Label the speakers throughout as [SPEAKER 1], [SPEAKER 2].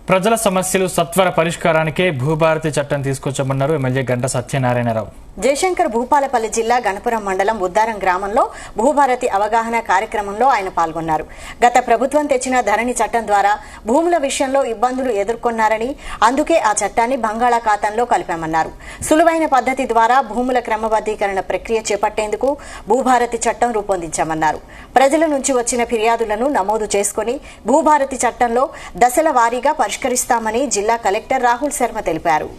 [SPEAKER 1] ప్రజల సమస్యలు సత్వర పరిష్కారానికే భూభారతి చట్టం తీసుకొచ్చామన్నారు ఎమ్మెల్యే గంట సత్యనారాయణరావు.
[SPEAKER 2] జయశంకర్ భూపాలపల్లి జిల్లా గణపురం మండలం ఉద్దారం గ్రామంలో భూభారతి అవగాహన కార్యక్రమంలో ఆయన పాల్గొన్నారు. గత ప్రభుత్వం తెచ్చిన ధరణి చట్టం ద్వారా భూముల విషయంలో ఇబ్బందులు ఎదుర్కొన్నారని, అందుకే ఆ చట్టాన్ని బంగాళాఖాతంలో కలిపామన్నారు. సులువైన పద్ధతి ద్వారా భూముల క్రమబద్దీకరణ ప్రక్రియ చేపట్టేందుకు భూభారతి చట్టం రూపొందించామన్నారు. ప్రజల నుంచి వచ్చిన ఫిర్యాదులను నమోదు చేసుకుని భూభారతి చట్టంలో దశల వారీగా పరిష్కరిస్తామని జిల్లా కలెక్టర్ రాహుల్ శర్మ తెలిపారు.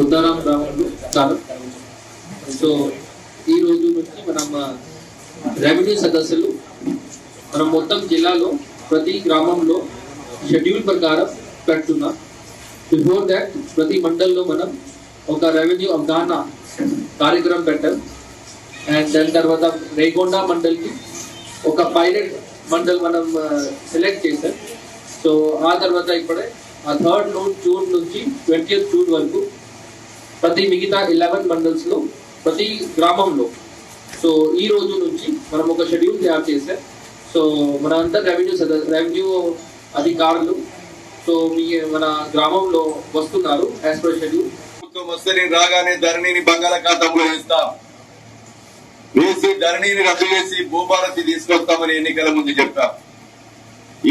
[SPEAKER 3] ఉద్దారం గ్రామంలో సో ఈ రోజు నుంచి మనం రెవెన్యూ సదస్సులు మనం మొత్తం జిల్లాలో ప్రతి గ్రామంలో షెడ్యూల్ ప్రకారం పెడుతున్నాం. బిఫోర్ దాట్ ప్రతి మండల్లో మనం ఒక రెవెన్యూ అవగాహన కార్యక్రమం పెట్టాం. అండ్ దాని తర్వాత రేగొండ మండల్కి ఒక పైలట్ మండల్ మనం సెలెక్ట్ చేశాం. సో ఆ తర్వాత ఇప్పుడే ఆ 3rd జూన్ నుంచి 20th జూన్ వరకు ప్రతి మిగతా 11 మండల్స్లో ప్రతి గ్రామంలో సో ఈ రోజు నుంచి మనం ఒక షెడ్యూల్ తయారు చేశాం. సో మన అంతా రెవెన్యూ అధికారులు సో మన గ్రామంలో వస్తున్నారు యాజ్ పర్ షెడ్యూల్.
[SPEAKER 4] వస్తే రాగానే ధరణిని బంగాళాఖాతంలో వేసి ధరణిని రద్దు చేసి భూభారతి తీసుకొస్తామని ఎన్నికల ముందు చెప్పాం.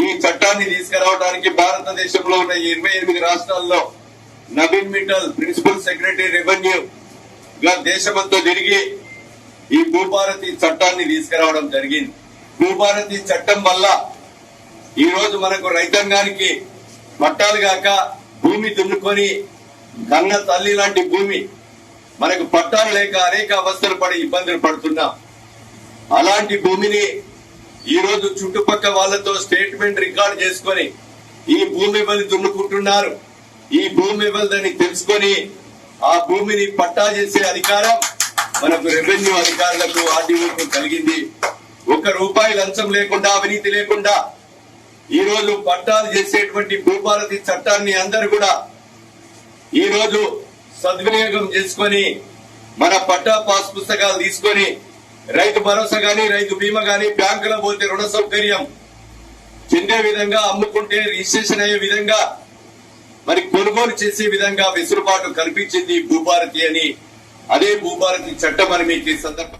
[SPEAKER 4] ఈ చట్టాన్ని తీసుకురావడానికి భారతదేశంలో ఉన్న 28 రాష్ట్రాల్లో Naveen Mittal principal secretary revenue గా దేశమంతా తిరిగి ఈ భూభారతి చట్టాన్ని తీసుకురావడం జరిగింది. భూభారతి చట్టం వల్ల ఈ రోజు మనకు రైతాంగానికి పట్టాలు గాక భూమి దున్నుకొని కన్న తల్లి లాంటి భూమి మనకు పట్టాలు లేక అనేక అవస్థలు పడి ఇబ్బందులు పడుతున్నాం. అలాంటి భూమిని ఈ రోజు చుట్టుపక్కల వాళ్ళతో స్టేట్మెంట్ రికార్డ్ చేసుకొని ఈ భూమి వాళ్ళు దున్నుకుంటున్నారు, ఈ భూమి ఇవ్వదని తెలుసుకొని ఆ భూమిని పట్టా చేసే అధికారం మనకు రెవెన్యూ అధికారులకు ఆర్డీఓకు కలిగింది. 1 రూపాయి లంచం లేకుండా అవినీతి లేకుండా ఈ రోజు పట్టాలు చేసేటువంటి భూభారతి చట్టాన్ని అందరూ కూడా ఈ రోజు సద్వినియోగం చేసుకొని మన పట్టా పాస్ పుస్తకాలు తీసుకొని రైతు భరోసా గాని రైతు బీమా గాని బ్యాంకులో పోతే రుణ సౌకర్యం చెందే విధంగా, అమ్ముకుంటే రిజిస్ట్రేషన్ అయ్యే విధంగా, మరి కొనుగోలు చేసే విధంగా వెసులుబాటు కల్పించింది భూభారతి అని. అదే భూభారతి చట్టం అని మీకు ఈ సందర్భం